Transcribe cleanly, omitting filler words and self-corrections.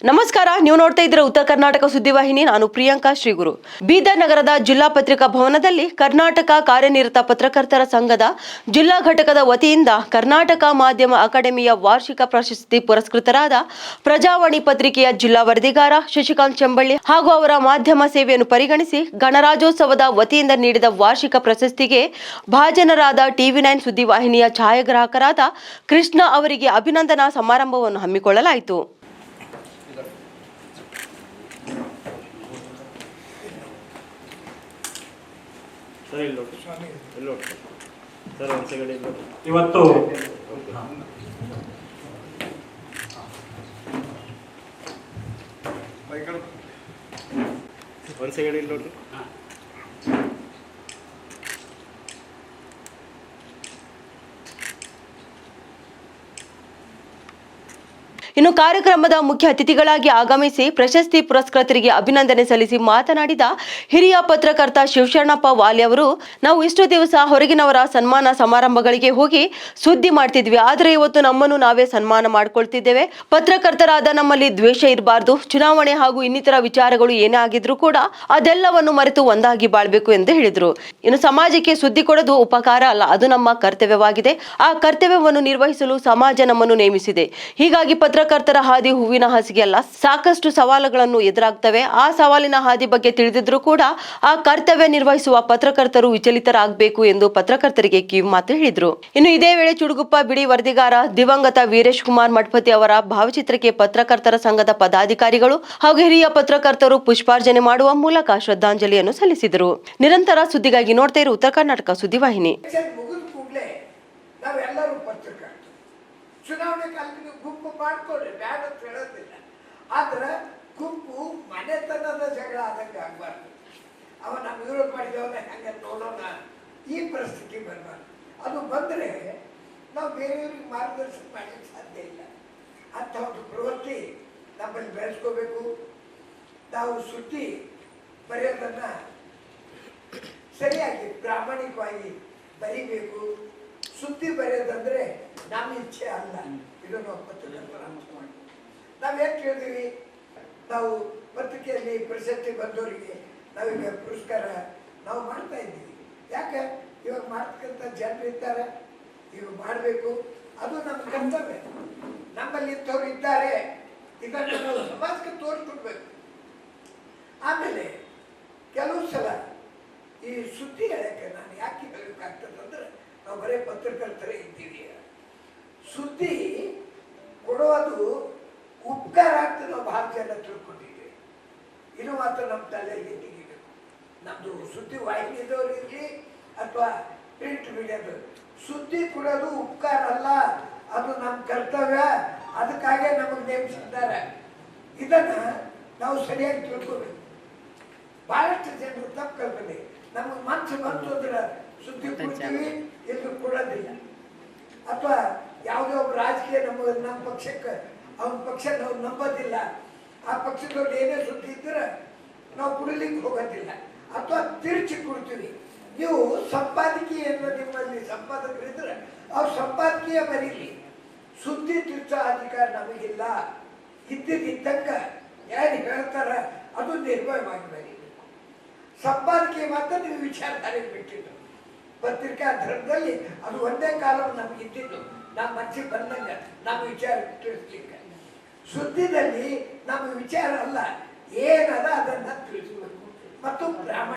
ನಮಸ್ಕಾರ, ನೀವು ನೋಡ್ತಾ ಇದ್ದೀರಾ ಉತ್ತರ ಕರ್ನಾಟಕ ಸುದ್ದಿವಾಹಿನಿ. ನಾನು ಪ್ರಿಯಾಂಕಾ ಶ್ರೀಗುರು. ಬೀದರ್ ನಗರದ ಜಿಲ್ಲಾ ಪತ್ರಿಕಾ ಭವನದಲ್ಲಿ ಕರ್ನಾಟಕ ಕಾರ್ಯನಿರತ ಪತ್ರಕರ್ತರ ಸಂಘದ ಜಿಲ್ಲಾ ಘಟಕದ ವತಿಯಿಂದ ಕರ್ನಾಟಕ ಮಾಧ್ಯಮ ಅಕಾಡೆಮಿಯ ವಾರ್ಷಿಕ ಪ್ರಶಸ್ತಿ ಪುರಸ್ಕೃತರಾದ ಪ್ರಜಾವಾಣಿ ಪತ್ರಿಕೆಯ ಜಿಲ್ಲಾ ವರದಿಗಾರ ಶಶಿಕಾಂತ್ ಚೆಂಬಳ್ಳಿ ಹಾಗೂ ಅವರ ಮಾಧ್ಯಮ ಸೇವೆಯನ್ನು ಪರಿಗಣಿಸಿ ಗಣರಾಜ್ಯೋತ್ಸವದ ವತಿಯಿಂದ ನೀಡಿದ ವಾರ್ಷಿಕ ಪ್ರಶಸ್ತಿಗೆ ಭಾಜನರಾದ TV9 ಸುದ್ದಿವಾಹಿನಿಯ ಛಾಯಾಗ್ರಾಹಕರಾದ ಕೃಷ್ಣ ಅವರಿಗೆ ಅಭಿನಂದನಾ ಸಮಾರಂಭವನ್ನು ಹಮ್ಮಿಕೊಳ್ಳಲಾಯಿತು. ಇವತ್ತು ಇನ್ನು ಕಾರ್ಯಕ್ರಮದ ಮುಖ್ಯ ಅತಿಥಿಗಳಾಗಿ ಆಗಮಿಸಿ ಪ್ರಶಸ್ತಿ ಪುರಸ್ಕೃತರಿಗೆ ಅಭಿನಂದನೆ ಸಲ್ಲಿಸಿ ಮಾತನಾಡಿದ ಹಿರಿಯ ಪತ್ರಕರ್ತ ಶಿವಶರಣಪ್ಪ ವಾಲಿ ಅವರು, ನಾವು ಇಷ್ಟು ದಿವಸ ಹೊರಗಿನವರ ಸನ್ಮಾನ ಸಮಾರಂಭಗಳಿಗೆ ಹೋಗಿ ಸುದ್ದಿ ಮಾಡ್ತಿದ್ವಿ, ಆದರೆ ಇವತ್ತು ನಮ್ಮನ್ನು ನಾವೇ ಸನ್ಮಾನ ಮಾಡ್ಕೊಳ್ತಿದ್ದೇವೆ. ಪತ್ರಕರ್ತರಾದ ನಮ್ಮಲ್ಲಿ ದ್ವೇಷ ಇರಬಾರ್ದು. ಚುನಾವಣೆ ಹಾಗೂ ಇನ್ನಿತರ ವಿಚಾರಗಳು ಏನೇ ಆಗಿದ್ರು ಕೂಡ ಅದೆಲ್ಲವನ್ನು ಮರೆತು ಒಂದಾಗಿ ಬಾಳ್ಬೇಕು ಎಂದು ಹೇಳಿದರು. ಇನ್ನು ಸಮಾಜಕ್ಕೆ ಸುದ್ದಿ ಕೊಡೋದು ಉಪಕಾರ ಅಲ್ಲ, ಅದು ನಮ್ಮ ಕರ್ತವ್ಯವಾಗಿದೆ. ಆ ಕರ್ತವ್ಯವನ್ನು ನಿರ್ವಹಿಸಲು ಸಮಾಜ ನಮ್ಮನ್ನು ನೇಮಿಸಿದೆ. ಹೀಗಾಗಿ ಪತ್ರಕರ್ತರ ಹಾದಿ ಹೂವಿನ ಹಾಸಿಗೆ ಅಲ್ಲ, ಸಾಕಷ್ಟು ಸವಾಲುಗಳನ್ನು ಎದುರಾಗ್ತವೆ. ಆ ಸವಾಲಿನ ಹಾದಿ ಬಗ್ಗೆ ತಿಳಿದಿದ್ರೂ ಕೂಡ ಆ ಕರ್ತವ್ಯ ನಿರ್ವಹಿಸುವ ಪತ್ರಕರ್ತರು ವಿಚಲಿತರಾಗಬೇಕು ಎಂದು ಪತ್ರಕರ್ತರಿಗೆ ಕಿವಿಮಾತು ಹೇಳಿದರು. ಇನ್ನು ಇದೇ ವೇಳೆ ಚುಡುಗುಪ್ಪ ಬಿಡಿ ವರದಿಗಾರ ದಿವಂಗತ ವೀರೇಶ್ ಕುಮಾರ್ ಮಠಪತಿ ಅವರ ಭಾವಚಿತ್ರಕ್ಕೆ ಪತ್ರಕರ್ತರ ಸಂಘದ ಪದಾಧಿಕಾರಿಗಳು ಹಾಗೂ ಹಿರಿಯ ಪತ್ರಕರ್ತರು ಪುಷ್ಪಾರ್ಚನೆ ಮಾಡುವ ಮೂಲಕ ಶ್ರದ್ಧಾಂಜಲಿಯನ್ನು ಸಲ್ಲಿಸಿದರು. ನಿರಂತರ ಸುದ್ದಿಗಾಗಿ ನೋಡ್ತಾ ಇರು ಉತ್ತರ ಕರ್ನಾಟಕ ಸುದ್ದಿವಾಹಿನಿ. ಚುನಾವಣೆ ಕಾಲದಲ್ಲಿ ಗುಂಪು ಮಾಡ್ಕೊಡ್ರಿ, ಬ್ಯಾಡ ಅಂತ ಹೇಳೋದಿಲ್ಲ. ಆದ್ರೆ ಗುಂಪು ಮನೆತನದ ಜಗಳ ಆದಂಗೆ ಆಗಬಾರ್ದು. ಅವ ನಾವು ವಿರೋಧ ಮಾಡಿದವನ್ನ ಹೆಂಗೆ ನೋಡೋಣ, ಈ ಪರಿಸ್ಥಿತಿ ಬರಬಾರ್ದು. ಅದು ಬಂದರೆ ನಾವು ಬೇರೆಯವ್ರಿಗೆ ಮಾರ್ಗದರ್ಶನ ಮಾಡಲಿಕ್ಕೆ ಸಾಧ್ಯ ಇಲ್ಲ. ಅಂಥ ಒಂದು ಪ್ರವೃತ್ತಿ ನಮ್ಮಲ್ಲಿ ಬೆಳೆಸ್ಕೋಬೇಕು. ನಾವು ಸುದ್ದಿ ಬರೆಯೋದನ್ನ ಸರಿಯಾಗಿ ಪ್ರಾಮಾಣಿಕವಾಗಿ ಬರೀಬೇಕು. ಸುದ್ದಿ ಬರೆಯೋದಂದ್ರೆ ನಮ್ಮ ಇಚ್ಛೆ ಅಲ್ಲ. ಇದು ನಾವು ಪತ್ರಕರ್ತರ ಅಂಶ ಮಾಡಿ ನಾವೇನು ಕೇಳಿದೀವಿ, ನಾವು ಪತ್ರಿಕೆಯಲ್ಲಿ ಪ್ರಶಸ್ತಿ ಬಂದವರಿಗೆ ನಾವೀಗ ಪುರಸ್ಕಾರ ನಾವು ಮಾಡ್ತಾ ಇದ್ದೀವಿ. ಯಾಕೆ ಇವಾಗ ಮಾಡ್ತಕ್ಕಂಥ ಜನರು ಇದ್ದಾರೆ, ಇವಾಗ ಮಾಡಬೇಕು, ಅದು ನಮ್ಮ ಕರ್ತವ್ಯ. ನಮ್ಮಲ್ಲಿ ಇಂಥವ್ರು ಇದ್ದಾರೆ, ಇದನ್ನು ನಾವು ಸಮಾಜಕ್ಕೆ ತೋರಿಸ್ಕೊಡ್ಬೇಕು. ಆಮೇಲೆ ಕೆಲವು ಸಲ ಈ ಸುದ್ದಿ ಹೇಳಕ್ಕೆ ನಾನು ಯಾಕೆ ಹೇಳಬೇಕಾಗ್ತದಂದ್ರೆ, ನಾವು ಬರೀ ಪತ್ರಕರ್ತರೇ ಇದ್ದೀವಿ. ಸುದ್ದಿ ಕೊಡೋದು ಉಪಕಾರ ಅಂತ ನಾವು ಬಹಳ ಜನ ತಿಳ್ಕೊಂಡಿದ್ದೀವಿ. ಇದು ಮಾತ್ರ ನಮ್ಮ ತಲೆಯಲ್ಲಿ ತೆಗಿಬೇಕು. ನಮ್ಮದು ಸುದ್ದಿ ವಾಹಿನಿದವ್ರು ಇರಲಿ ಅಥವಾ ಪ್ರಿಂಟ್ ಮೀಡಿಯಾದವ್ರು, ಸುದ್ದಿ ಕೊಡೋದು ಉಪಕಾರ ಅಲ್ಲ, ಅದು ನಮ್ಮ ಕರ್ತವ್ಯ. ಅದಕ್ಕಾಗೆ ನಮಗೆ ನೇಮಿಸಿದ್ದಾರೆ. ಇದನ್ನ ನಾವು ಸರಿಯಾಗಿ ತಿಳ್ಕೋಬೇಕು. ಬಹಳಷ್ಟು ಜನರು ತಪ್ಪು ಕಲ್ಪನೆ, ನಮಗೆ ಮನಸ್ಸು ಬಂತು ಅಂದ್ರೆ ಸುದ್ದಿ ಕೊಡ್ತೀವಿ, ಇದು ಕೊಡೋದಿಲ್ಲ. ಅಥವಾ ಯಾವುದೋ ಒಬ್ಬ ರಾಜಕೀಯ ನಮ್ಮ ಪಕ್ಷಕ್ಕೆ ಅವನ ಪಕ್ಷ ನಾವು ನಂಬೋದಿಲ್ಲ, ಆ ಪಕ್ಷದವ್ರು ಏನೇ ಸುದ್ದಿ ಇದ್ರೆ ನಾವು ಕುಡಿಲಿಕ್ಕೆ ಹೋಗೋದಿಲ್ಲ, ಅಥವಾ ತಿರುಚಿ ಕೊಡ್ತೀವಿ. ನೀವು ಸಂಪಾದಕೀಯ ನಿಮ್ಮಲ್ಲಿ ಸಂಪಾದಕರಿದ್ರೆ ಅವ್ರು ಸಂಪಾದಕೀಯ ಬರೀಲಿ, ಸುದ್ದಿ ತಿರ್ಚೋ ಅಧಿಕಾರ ನಮಗಿಲ್ಲ. ಇದ್ದಂಗ ಯಾರು ಹೇಳ್ತಾರ ಅದು ನಿರ್ಭಯವಾಗಿ ಬರೀಬೇಕು. ಸಂಪಾದಕೀಯ ಮಾತ್ರ ನೀವು ವಿಚಾರಧಾರೆಗೆ ಬಿಟ್ಟಿದ್ದು. ಪತ್ರಿಕಾ ಧರ್ಮದಲ್ಲಿ ಅದು ಒಂದೇ ಕಾಲ ನಮ್ಗೆ ಇದ್ದಿದ್ದು. ನಮ್ಮ ಮನಸ್ಸಿಗೆ ಬಂದಂಗ ನಮ್ಮ ವಿಚಾರ ತಿಳಿಸ್ಲಿಕ್ಕೆ. ಸುದ್ದಿದಲ್ಲಿ ನಮ್ಮ ವಿಚಾರ ಅಲ್ಲ, ಏನದ ಅದನ್ನ ತಿಳಿಸಬೇಕು ಮತ್ತು ಪ್ರಾಮಾಣಿಕ